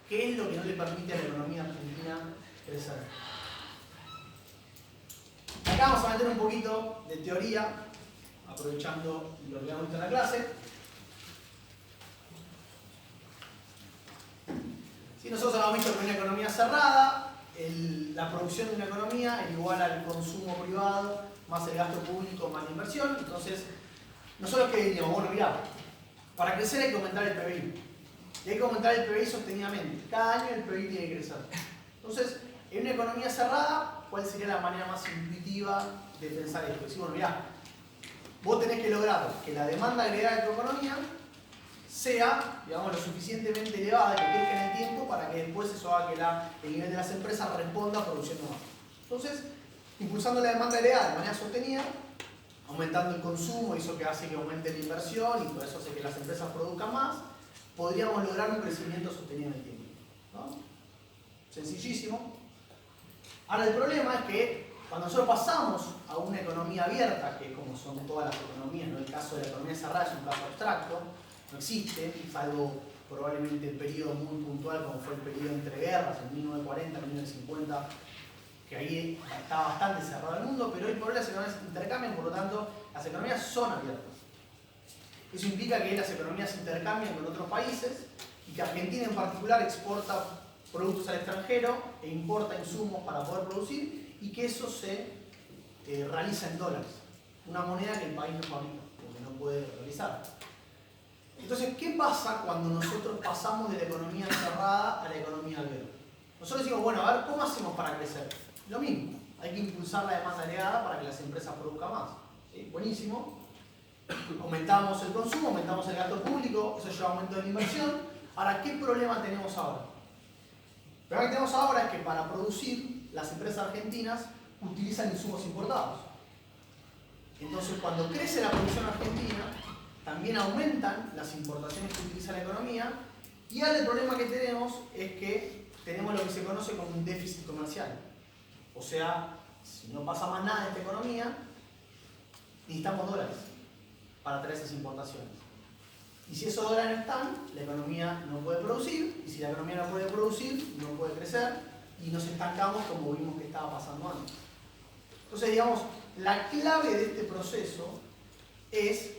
¿Qué es lo que no le permite a la economía argentina crecer? Acá vamos a meter un poquito de teoría, aprovechando lo que hemos visto en la clase. Si nosotros hemos visto que una economía cerrada, la producción de una economía es igual al consumo privado, más el gasto público, más la inversión. Entonces, nosotros ¿qué diríamos? Bueno, mirá, para crecer hay que aumentar el PBI. Y hay que aumentar el PBI sostenidamente. Cada año el PBI tiene que crecer. Entonces, en una economía cerrada, ¿cuál sería la manera más intuitiva de pensar esto? Decir, bueno, mirá, vos tenés que lograr que la demanda agregada de tu economía sea, digamos, lo suficientemente elevada, que crezca en el tiempo, para que después eso haga que el nivel de las empresas responda produciendo más. Entonces, impulsando la demanda agregada de manera sostenida, aumentando el consumo, eso que hace que aumente la inversión y por eso hace que las empresas produzcan más, podríamos lograr un crecimiento sostenido en el tiempo, ¿no? Sencillísimo. Ahora el problema es que cuando nosotros pasamos a una economía abierta, que como son todas las economías, no el caso de la economía cerrada, es un caso abstracto, no existe, salvo probablemente el periodo muy puntual como fue el periodo entre guerras, en 1940, 1950, que ahí está bastante cerrado el mundo, pero hoy por hoy las economías intercambian, por lo tanto las economías son abiertas. Eso implica que las economías intercambian con otros países y que Argentina en particular exporta productos al extranjero e importa insumos para poder producir y que eso se realiza en dólares, una moneda que el país no fabrica, porque no puede realizar. Entonces, ¿qué pasa cuando nosotros pasamos de la economía cerrada a la economía abierta? Nosotros decimos, bueno, a ver, ¿cómo hacemos para crecer? Lo mismo, hay que impulsar la demanda agregada para que las empresas produzcan más. ¿Sí? Buenísimo. Aumentamos el consumo, aumentamos el gasto público, eso lleva a aumento de la inversión. Ahora, ¿qué problema tenemos ahora? El problema que tenemos ahora es que para producir, las empresas argentinas utilizan insumos importados. Entonces, cuando crece la producción argentina, también aumentan las importaciones que utiliza la economía, y ahora el problema que tenemos es que tenemos lo que se conoce como un déficit comercial. O sea, si no pasa más nada en esta economía, necesitamos dólares para traer esas importaciones. Y si esos dólares no están, la economía no puede producir, y si la economía no puede producir, no puede crecer, y nos estancamos como vimos que estaba pasando antes. Entonces, digamos, la clave de este proceso es,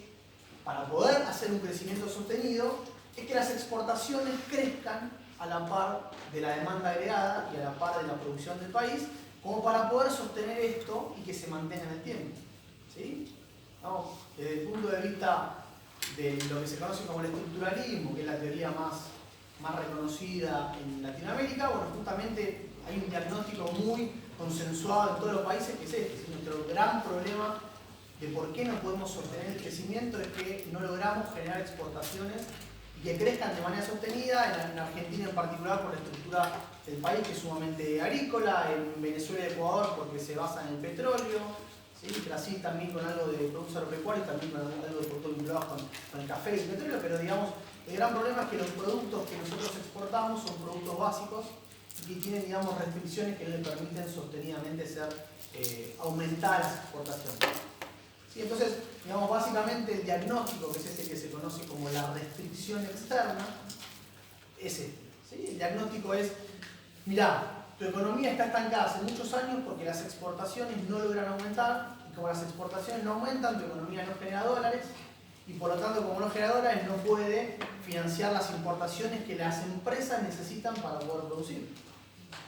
para poder hacer un crecimiento sostenido, es que las exportaciones crezcan a la par de la demanda agregada y a la par de la producción del país, como para poder sostener esto y que se mantenga en el tiempo. ¿Sí? Vamos, desde el punto de vista de lo que se conoce como el estructuralismo, que es la teoría más reconocida en Latinoamérica, bueno, justamente hay un diagnóstico muy consensuado en todos los países que es este. ¿Sí? Nuestro gran problema de por qué no podemos sostener el crecimiento es que no logramos generar exportaciones y que crezcan de manera sostenida, en Argentina en particular por la estructura del país que es sumamente agrícola, en Venezuela y Ecuador porque se basa en el petróleo, ¿sí? Brasil también con algo de productos agropecuarios, también con algo de productos vinculados con el café y el petróleo, pero digamos, el gran problema es que los productos que nosotros exportamos son productos básicos y que tienen, digamos, restricciones que no le permiten sostenidamente aumentar las exportaciones. ¿Sí? Entonces, digamos, básicamente el diagnóstico, que es este que se conoce como la restricción externa, es este. ¿Sí? El diagnóstico es, mirá, tu economía está estancada hace muchos años porque las exportaciones no logran aumentar, y como las exportaciones no aumentan, tu economía no genera dólares, y por lo tanto, como no genera dólares, no puede financiar las importaciones que las empresas necesitan para poder producir.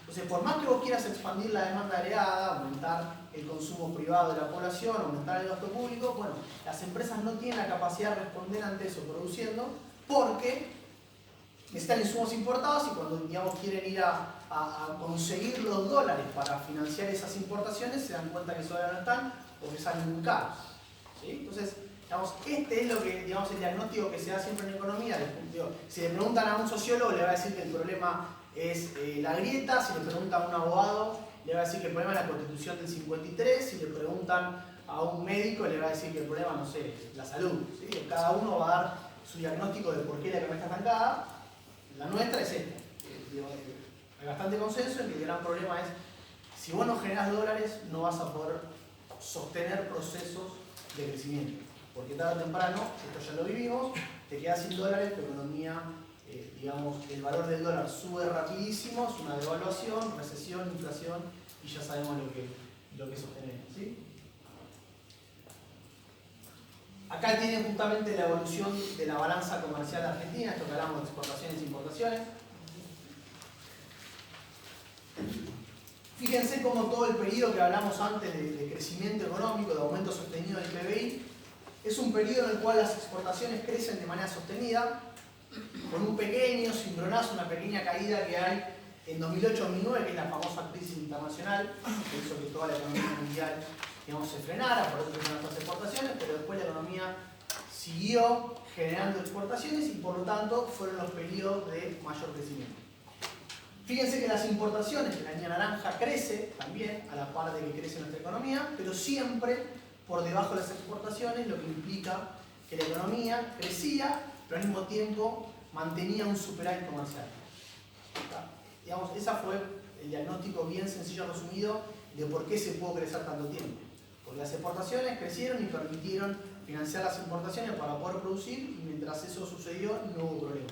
Entonces, por más que vos quieras expandir la demanda agregada, aumentar el consumo privado de la población, aumentar el gasto público, bueno, las empresas no tienen la capacidad de responder ante eso produciendo porque necesitan insumos importados y cuando, digamos, quieren ir a conseguir los dólares para financiar esas importaciones, se dan cuenta que esos dólares no están o que salen muy caros. ¿Sí? Entonces, digamos, este es lo que, digamos, el diagnóstico que se da siempre en economía. Si le preguntan a un sociólogo, le va a decir que el problema es la grieta. Si le preguntan a un abogado, le va a decir que el problema es la Constitución del 53. Si le preguntan a un médico, le va a decir que el problema, no sé, es la salud. ¿Sí? Cada uno va a dar su diagnóstico de por qué la economía está estancada. La nuestra es esta. Hay bastante consenso en que el gran problema es, si vos no generás dólares, no vas a poder sostener procesos de crecimiento. Porque tarde o temprano, esto ya lo vivimos, te quedas sin dólares, tu economía digamos, el valor del dólar sube rapidísimo, es una devaluación, recesión, inflación, y ya sabemos lo que sostenemos, ¿sí? Acá tienen justamente la evolución de la balanza comercial de Argentina, esto que hablamos de exportaciones e importaciones. Fíjense cómo todo el periodo que hablamos antes de crecimiento económico, de aumento sostenido del PBI, es un periodo en el cual las exportaciones crecen de manera sostenida, con un pequeño cimbronazo, una pequeña caída que hay en 2008-2009, que es la famosa crisis internacional, que hizo que toda la economía mundial, digamos, se frenara, por eso se frenaron las exportaciones, pero después la economía siguió generando exportaciones y por lo tanto fueron los periodos de mayor crecimiento. Fíjense que las importaciones, que la línea naranja crece también a la par de que crece nuestra economía, pero siempre por debajo de las exportaciones, lo que implica que la economía crecía, pero al mismo tiempo mantenía un superávit comercial. Digamos, ese fue el diagnóstico bien sencillo resumido de por qué se pudo crecer tanto tiempo. Porque las exportaciones crecieron y permitieron financiar las importaciones para poder producir, y mientras eso sucedió no hubo problema.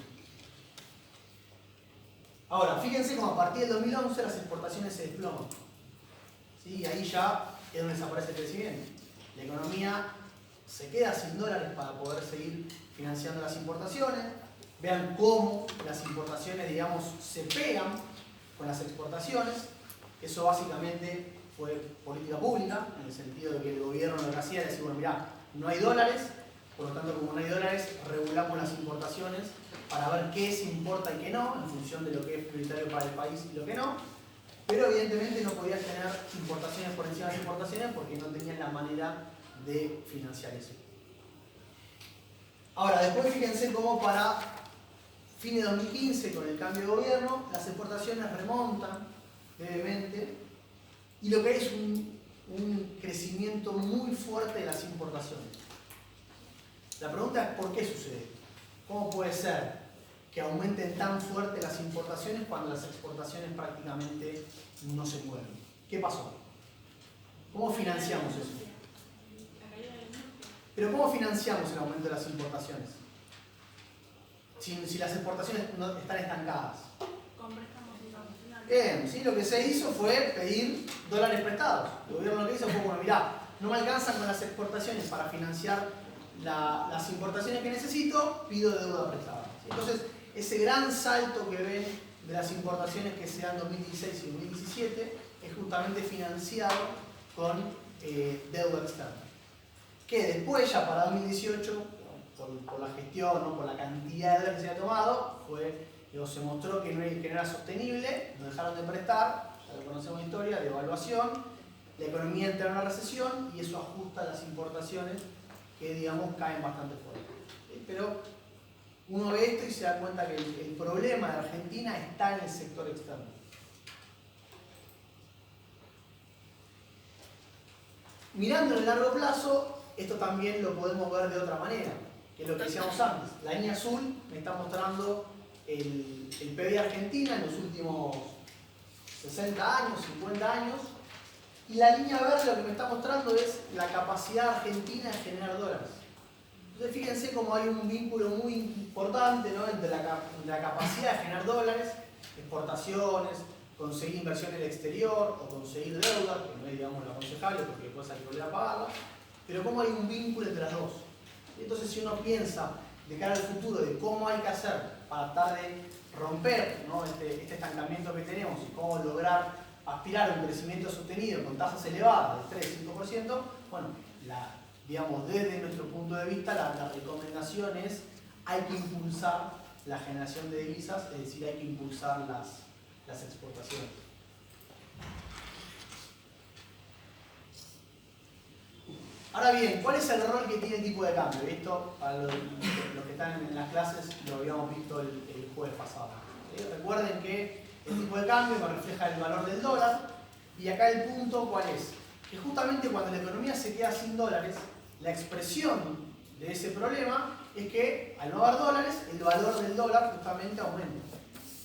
Ahora, fíjense cómo a partir del 2011 las exportaciones se desploman. ¿Sí? Y ahí ya es donde desaparece el crecimiento. La economía se queda sin dólares para poder seguir financiando las importaciones. Vean cómo las importaciones, digamos, se pegan con las exportaciones. Eso básicamente fue política pública, en el sentido de que el gobierno lo que hacía era decir, bueno, mirá, no hay dólares, por lo tanto, como no hay dólares, regulamos las importaciones para ver qué se importa y qué no, en función de lo que es prioritario para el país y lo que no. Pero evidentemente no podías tener importaciones por encima de las importaciones porque no tenían la manera de financiar eso. Ahora, después fíjense cómo para fines de 2015, con el cambio de gobierno, las exportaciones remontan levemente y lo que hay es un crecimiento muy fuerte de las importaciones. La pregunta es ¿por qué sucede? ¿Cómo puede ser que aumenten tan fuerte las importaciones cuando las exportaciones prácticamente no se mueven? ¿Qué pasó? ¿Cómo financiamos eso? Pero ¿cómo financiamos el aumento de las importaciones? Si las exportaciones no están estancadas. Con préstamos internacionales. Bien, ¿sí? Lo que se hizo fue pedir dólares prestados. El gobierno lo que hizo fue, bueno, mirá, no me alcanzan con las exportaciones para financiar las importaciones que necesito, pido deuda prestada. ¿Sí? Entonces, ese gran salto que ven de las importaciones que se dan en 2016 y 2017 es justamente financiado con deuda externa. Que después, ya para 2018, por la gestión, ¿no? Por la cantidad de dólares que se había tomado, se mostró que no era sostenible, nos dejaron de prestar, ya lo conocemos la historia, de evaluación, la economía entra en una recesión y eso ajusta las importaciones que, digamos, caen bastante fuerte. ¿Sí? Pero uno ve esto y se da cuenta que el problema de Argentina está en el sector externo. Mirando en el largo plazo, esto también lo podemos ver de otra manera, que es lo que decíamos antes. La línea azul me está mostrando el PBI de Argentina en los últimos 60 años, 50 años, y la línea verde lo que me está mostrando es la capacidad argentina de generar dólares. Entonces fíjense cómo hay un vínculo muy importante, ¿no? Entre la capacidad de generar dólares, exportaciones, conseguir inversión en el exterior o conseguir deuda, que no es, digamos, lo aconsejable porque después hay que volver a pagarla, pero cómo hay un vínculo entre las dos. Entonces, si uno piensa de cara al futuro de cómo hay que hacer para tratar de romper, ¿no? este estancamiento que tenemos y cómo lograr aspirar a un crecimiento sostenido con tasas elevadas del 3-5%, bueno, digamos, desde nuestro punto de vista, la recomendación es hay que impulsar la generación de divisas, es decir, hay que impulsar las exportaciones. Ahora bien, ¿cuál es el rol que tiene el tipo de cambio? Esto, para los que están en las clases, lo habíamos visto el jueves pasado. Recuerden que el tipo de cambio me refleja el valor del dólar, y acá el punto, ¿cuál es? Que justamente cuando la economía se queda sin dólares, la expresión de ese problema es que al no haber dólares, el valor del dólar justamente aumenta.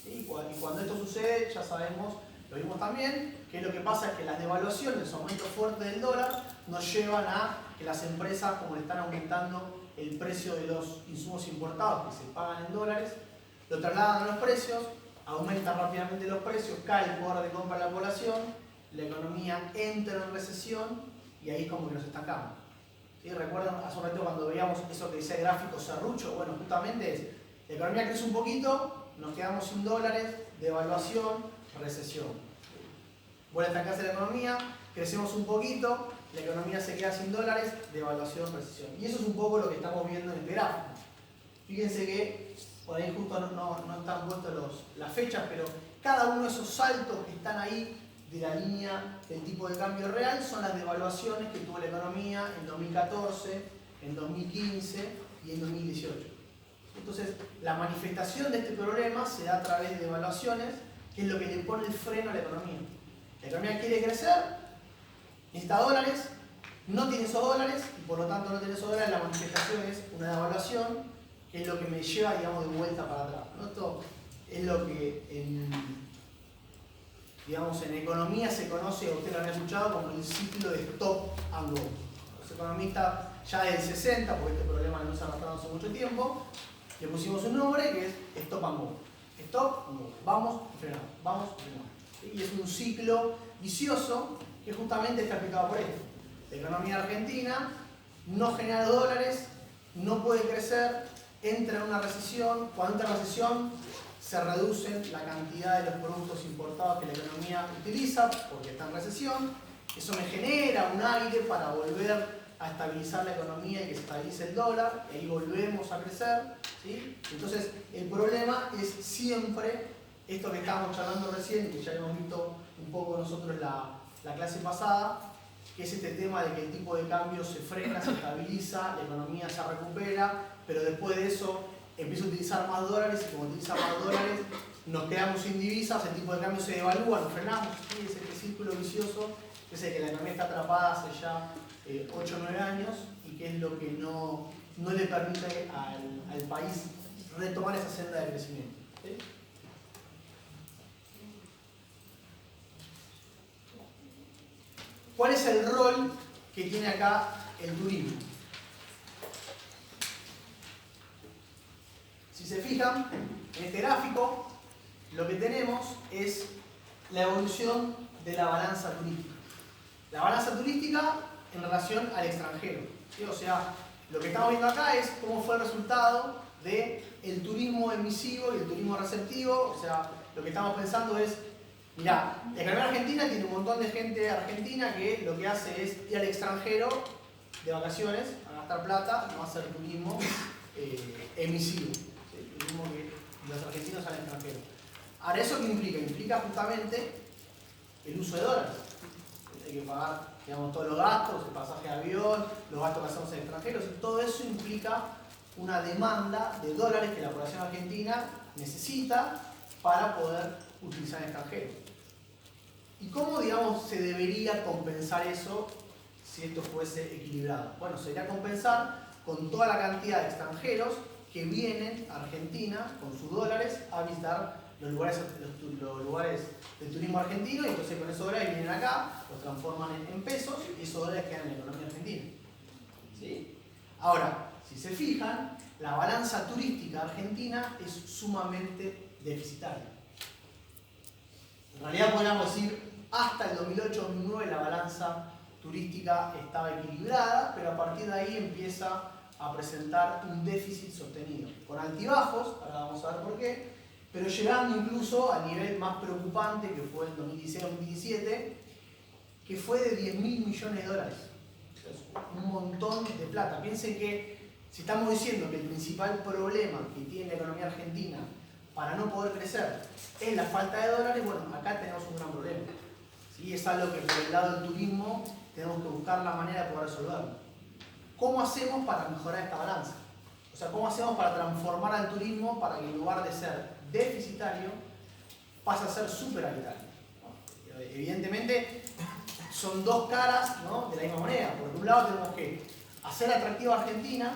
Y cuando esto sucede, ya sabemos, lo vimos también, que lo que pasa es que las devaluaciones, los aumentos fuertes del dólar, nos llevan a que las empresas, como le están aumentando el precio de los insumos importados que se pagan en dólares, lo trasladan a los precios, aumentan rápidamente los precios, cae el poder de compra de la población, la economía entra en recesión y ahí es como que nos estancamos. ¿Sí? ¿Recuerdan hace un rato cuando veíamos eso que decía el gráfico serrucho? Bueno, justamente es, la economía crece un poquito, nos quedamos sin dólares, devaluación, recesión. Vuelve a estancarse la economía, crecemos un poquito, la economía se queda sin dólares, devaluación, recesión. Y eso es un poco lo que estamos viendo en este gráfico. Fíjense que por ahí justo no están puestas las fechas, pero cada uno de esos saltos que están ahí de la línea del tipo de cambio real son las devaluaciones que tuvo la economía en 2014, en 2015 y en 2018. Entonces, la manifestación de este problema se da a través de devaluaciones, que es lo que le pone el freno a la economía. La economía quiere crecer, necesita dólares, no tiene esos dólares, y por lo tanto no tiene esos dólares, la manifestación es una devaluación, que es lo que me lleva, digamos, de vuelta para atrás, ¿no? Esto es lo que en economía se conoce, ustedes lo han escuchado, como el ciclo de stop and go. Los economistas ya del 60, porque este problema no se ha arrastrado hace mucho tiempo, le pusimos un nombre que es stop and go. Stop and go. Vamos y frenamos, vamos y frenamos. Y es un ciclo vicioso que justamente está aplicado por esto. La economía argentina no genera dólares, no puede crecer, entra en una recesión. Cuando entra en recesión se reduce la cantidad de los productos importados que la economía utiliza porque está en recesión. Eso me genera un aire para volver a estabilizar la economía y que se estabilice el dólar, y ahí volvemos a crecer, ¿sí? Entonces el problema es siempre esto que estábamos charlando recién y que ya hemos visto un poco nosotros la clase pasada, que es este tema de que el tipo de cambio se frena, se estabiliza, la economía se recupera, pero después de eso empieza a utilizar más dólares y como utiliza más dólares nos quedamos sin divisas, el tipo de cambio se devalúa, nos frenamos, ¿sí? Es este círculo vicioso, que es el que la economía está atrapada hace ya 8 o 9 años y que es lo que no le permite al país retomar esa senda de crecimiento. ¿Sí? ¿Cuál es el rol que tiene acá el turismo? Si se fijan, en este gráfico lo que tenemos es la evolución de la balanza turística. La balanza turística en relación al extranjero, ¿sí? O sea, lo que estamos viendo acá es cómo fue el resultado del turismo emisivo y el turismo receptivo. O sea, lo que estamos pensando es, mirá, la economía argentina tiene un montón de gente argentina que lo que hace es ir al extranjero de vacaciones, a gastar plata, no hacer turismo emisivo, ¿sí? Turismo que los argentinos al extranjero. Ahora, ¿eso qué implica? Implica justamente el uso de dólares. Hay que pagar, digamos, todos los gastos, el pasaje de avión, los gastos que hacemos en extranjeros, y todo eso implica una demanda de dólares que la población argentina necesita para poder utilizar en extranjeros. ¿Y cómo, digamos, se debería compensar eso si esto fuese equilibrado? Bueno, sería compensar con toda la cantidad de extranjeros que vienen a Argentina con sus dólares a visitar los lugares del turismo argentino, y entonces con esos dólares vienen acá, los transforman en pesos y esos dólares quedan en la economía argentina. ¿Sí? Ahora, si se fijan, la balanza turística argentina es sumamente deficitaria. En realidad podríamos decir, hasta el 2008-2009 la balanza turística estaba equilibrada, pero a partir de ahí empieza a presentar un déficit sostenido, con altibajos, ahora vamos a ver por qué, pero llegando incluso al nivel más preocupante que fue en 2016-2017, que fue de 10.000 millones de dólares. Es un montón de plata. Piensen que si estamos diciendo que el principal problema que tiene la economía argentina para no poder crecer es la falta de dólares, bueno, acá tenemos un gran problema. ¿Sí? Es algo que por el lado del turismo tenemos que buscar la manera de poder resolverlo. ¿Cómo hacemos para mejorar esta balanza? O sea, ¿cómo hacemos para transformar al turismo para que en lugar de ser deficitario pase a ser superavitario? ¿No? Evidentemente son dos caras, ¿no?, de la misma moneda. Por un lado tenemos que hacer atractiva a Argentina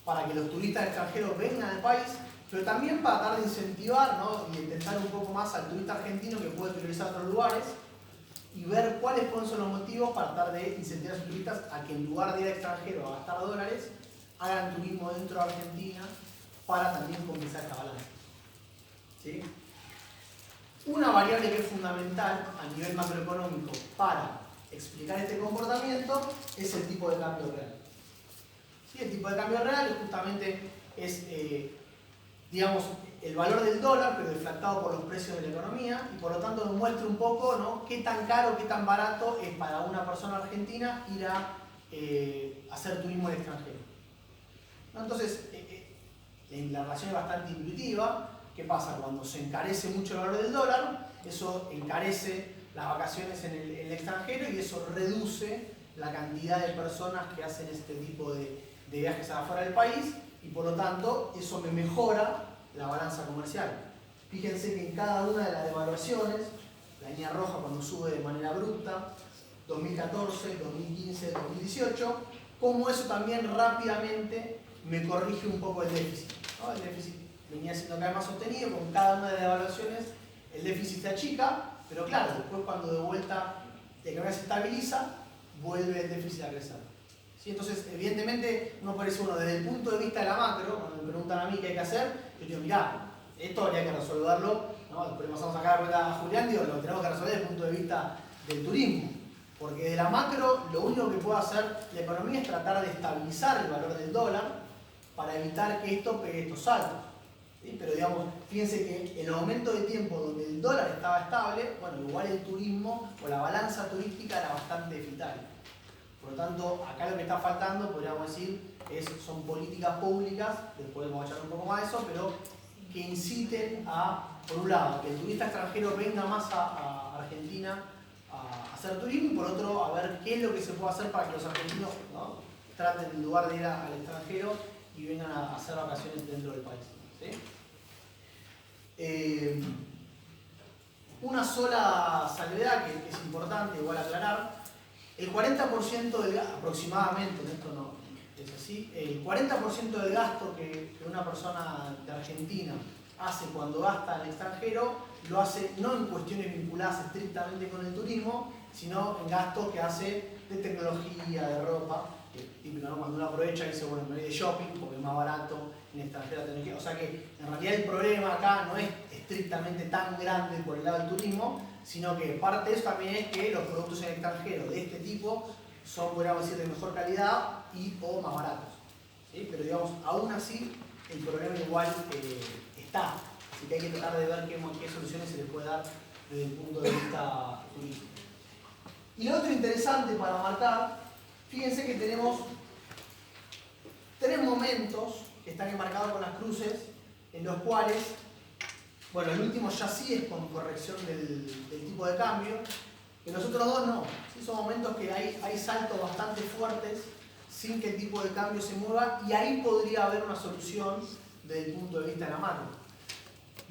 para que los turistas extranjeros vengan al país, pero también para tratar de incentivar, ¿no?, y intentar un poco más al turista argentino que puede priorizar otros lugares y ver cuáles pueden ser los motivos para tratar de incentivar a sus turistas a que en lugar de ir al extranjero a gastar dólares, hagan turismo dentro de Argentina para también compensar esta balanza. ¿sí? Una variable que es fundamental a nivel macroeconómico para explicar este comportamiento es el tipo de cambio real. ¿Sí? El tipo de cambio real justamente es, digamos, el valor del dólar, pero deflactado por los precios de la economía, y por lo tanto nos muestra un poco, ¿no?, qué tan caro, qué tan barato es para una persona argentina ir a hacer turismo en el extranjero. ¿No? Entonces, la relación es bastante intuitiva. ¿Qué pasa? Cuando se encarece mucho el valor del dólar, eso encarece las vacaciones en el extranjero y eso reduce la cantidad de personas que hacen este tipo de viajes afuera del país, y por lo tanto eso me mejora la balanza comercial. Fíjense que en cada una de las devaluaciones, la línea roja cuando sube de manera abrupta, 2014, 2015, 2018, como eso también rápidamente me corrige un poco el déficit, ¿no? El déficit venía siendo cada vez más sostenido, con cada una de las devaluaciones el déficit se achica, pero claro, después cuando de vuelta la economía se estabiliza, vuelve el déficit a crecer. ¿Sí? Entonces, evidentemente, uno parece, bueno, desde el punto de vista de la macro, cuando me preguntan a mí qué hay que hacer, yo digo, mirá, esto habría que resolverlo, ¿no? Después le pasamos acá a Julián, digo, lo tenemos que resolver desde el punto de vista del turismo. Porque de la macro, lo único que puede hacer la economía es tratar de estabilizar el valor del dólar para evitar que esto pegue estos saltos. ¿Sí? Pero digamos, fíjense que en el momento de tiempo donde el dólar estaba estable, bueno, igual el turismo o la balanza turística era bastante deficitaria. Por lo tanto, acá lo que está faltando, podríamos decir, son políticas públicas, después vamos a echar un poco más de eso, pero que inciten a, por un lado, que el turista extranjero venga más a Argentina a hacer turismo, y por otro, a ver qué es lo que se puede hacer para que los argentinos, ¿no?, traten, en lugar de ir al extranjero, y vengan a hacer vacaciones dentro del país. ¿Sí? Una sola salvedad que es importante igual aclarar: el 40% del gasto, aproximadamente, esto no es así, el 40% del gasto que una persona de Argentina hace cuando gasta en el extranjero, lo hace no en cuestiones vinculadas estrictamente con el turismo, sino en gastos que hace de tecnología, de ropa, típico, ¿no? Cuando uno aprovecha y dice, bueno, me voy de shopping porque es más barato en el extranjero la tecnología. O sea que en realidad el problema acá no es estrictamente tan grande por el lado del turismo, sino que parte de eso también es que los productos en el extranjero de este tipo son, podríamos decir, de mejor calidad y o más baratos. ¿Sí? Pero digamos, aún así, el problema igual está. Así que hay que tratar de ver qué soluciones se les puede dar desde el punto de vista turístico. Y lo otro interesante para marcar, fíjense que tenemos tres momentos que están enmarcados con las cruces, en los cuales, bueno, el último ya sí es con corrección del tipo de cambio, y los otros dos no. ¿Sí? Son momentos que hay saltos bastante fuertes sin que el tipo de cambio se mueva, y ahí podría haber una solución desde el punto de vista de la macro.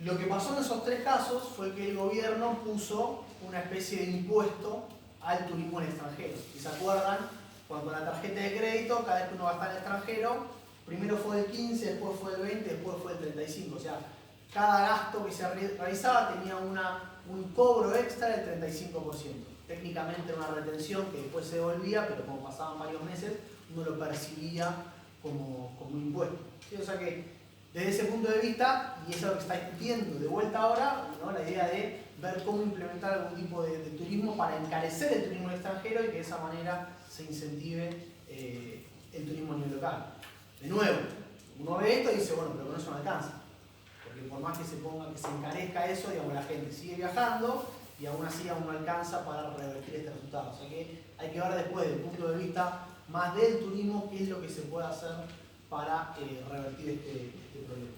Lo que pasó en esos tres casos fue que el gobierno puso una especie de impuesto al turismo en el extranjero. Si se acuerdan, cuando la tarjeta de crédito, cada vez que uno gasta en el extranjero, primero fue del 15, después fue del 20, después fue del 35. O sea, cada gasto que se realizaba tenía un cobro extra del 35%. Técnicamente era una retención que después se devolvía, pero como pasaban varios meses, uno lo percibía como impuesto. ¿Sí? O sea que desde ese punto de vista, y eso es lo que está discutiendo de vuelta ahora, ¿no?, la idea de ver cómo implementar algún tipo de turismo para encarecer el turismo extranjero y que de esa manera se incentive el turismo a nivel local. De nuevo, uno ve esto y dice, bueno, pero con eso no alcanza. Porque por más que se ponga, que se encarezca eso, digamos, la gente sigue viajando y aún así aún no alcanza para revertir este resultado. O sea que hay que ver después, desde el punto de vista más del turismo, qué es lo que se puede hacer para revertir este problema.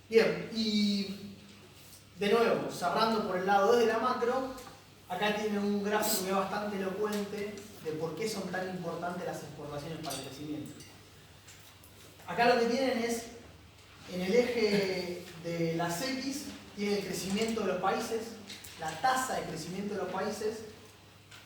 Bien, y de nuevo, cerrando por el lado de la macro, acá tiene un gráfico que es bastante elocuente de por qué son tan importantes las exportaciones para el crecimiento. Acá lo que tienen es, en el eje de las X, tiene el crecimiento de los países, la tasa de crecimiento de los países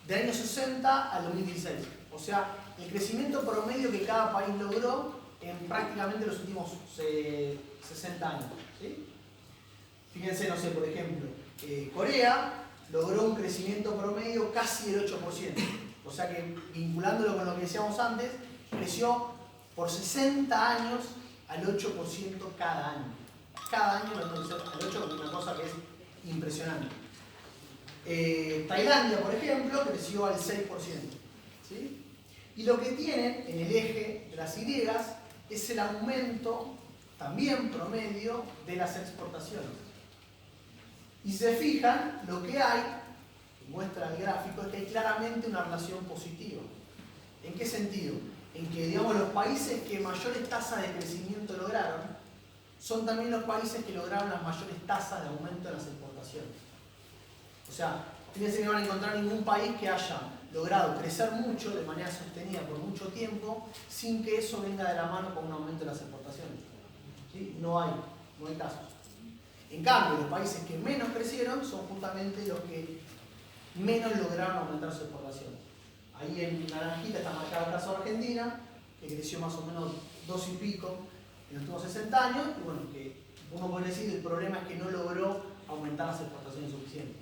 del año 60 al 2016. O sea, el crecimiento promedio que cada país logró en prácticamente los últimos 60 años. ¿Sí? Fíjense, no sé, por ejemplo, Corea logró un crecimiento promedio casi del 8%. O sea que, vinculándolo con lo que decíamos antes, creció por 60 años al 8% cada año. cada año lo tengo que hacer al 8%, una cosa que es impresionante. Tailandia, por ejemplo, creció al 6%. ¿Sí? Y lo que tienen en el eje de las Y es el aumento, también promedio, de las exportaciones. Y si se fijan, lo que hay, que muestra el gráfico, es que hay claramente una relación positiva. ¿En qué sentido? En que, digamos, los países que mayores tasas de crecimiento lograron son también los países que lograron las mayores tasas de aumento de las exportaciones. O sea, fíjense que no van a encontrar ningún país que haya logrado crecer mucho de manera sostenida por mucho tiempo sin que eso venga de la mano con un aumento de las exportaciones. ¿Sí? No hay casos. En cambio, los países que menos crecieron son justamente los que menos lograron aumentar su exportación. Ahí en naranjita está marcado el caso de Argentina, que creció más o menos 2 y pico en los últimos 60 años, y bueno, que uno puede decir el problema es que no logró aumentar las exportaciones suficientes.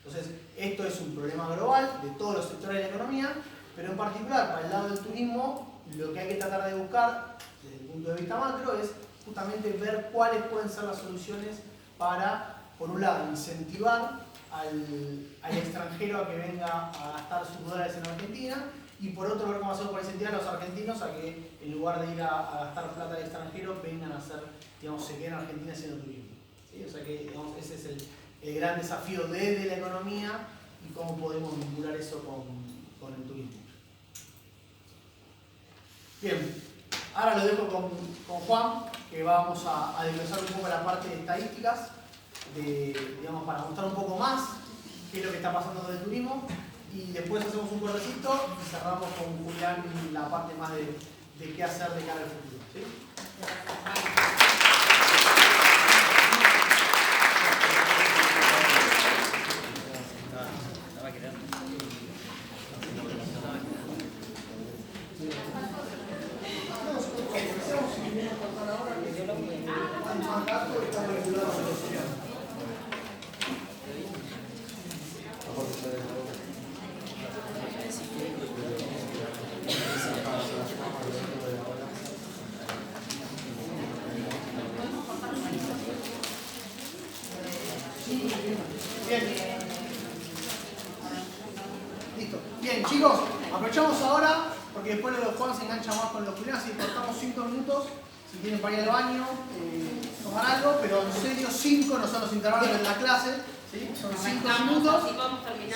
Entonces, esto es un problema global de todos los sectores de la economía, pero en particular para el lado del turismo, lo que hay que tratar de buscar desde el punto de vista macro es justamente ver cuáles pueden ser las soluciones para, por un lado, incentivar al extranjero a que venga a gastar sus dólares en Argentina, y por otro, ver cómo hacemos para incentivar a los argentinos a que en lugar de ir a gastar plata al extranjero, vengan a hacer, digamos, se queden en Argentina haciendo turismo. ¿Sí? O sea que, digamos, ese es el gran desafío desde la economía y cómo podemos vincular eso con el turismo. Bien, ahora lo dejo con Juan, que vamos a desglosar un poco la parte de estadísticas, digamos, para mostrar un poco más qué es lo que está pasando con el turismo, y después hacemos un cortecito y cerramos con Julián la parte más de qué hacer de cara al futuro. ¿Sí? Bien, chicos, aprovechamos ahora, porque después los Juan se engancha más con los Julián, así que cortamos 5 minutos, si tienen para ir al baño, tomar algo, pero en serio 5 no son los intervalos de la clase, ¿sí? Son 5 minutos,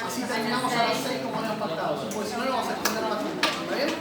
así terminamos a las 6 como habíamos pactado, porque si no lo vamos a extender a las 3, ¿está bien?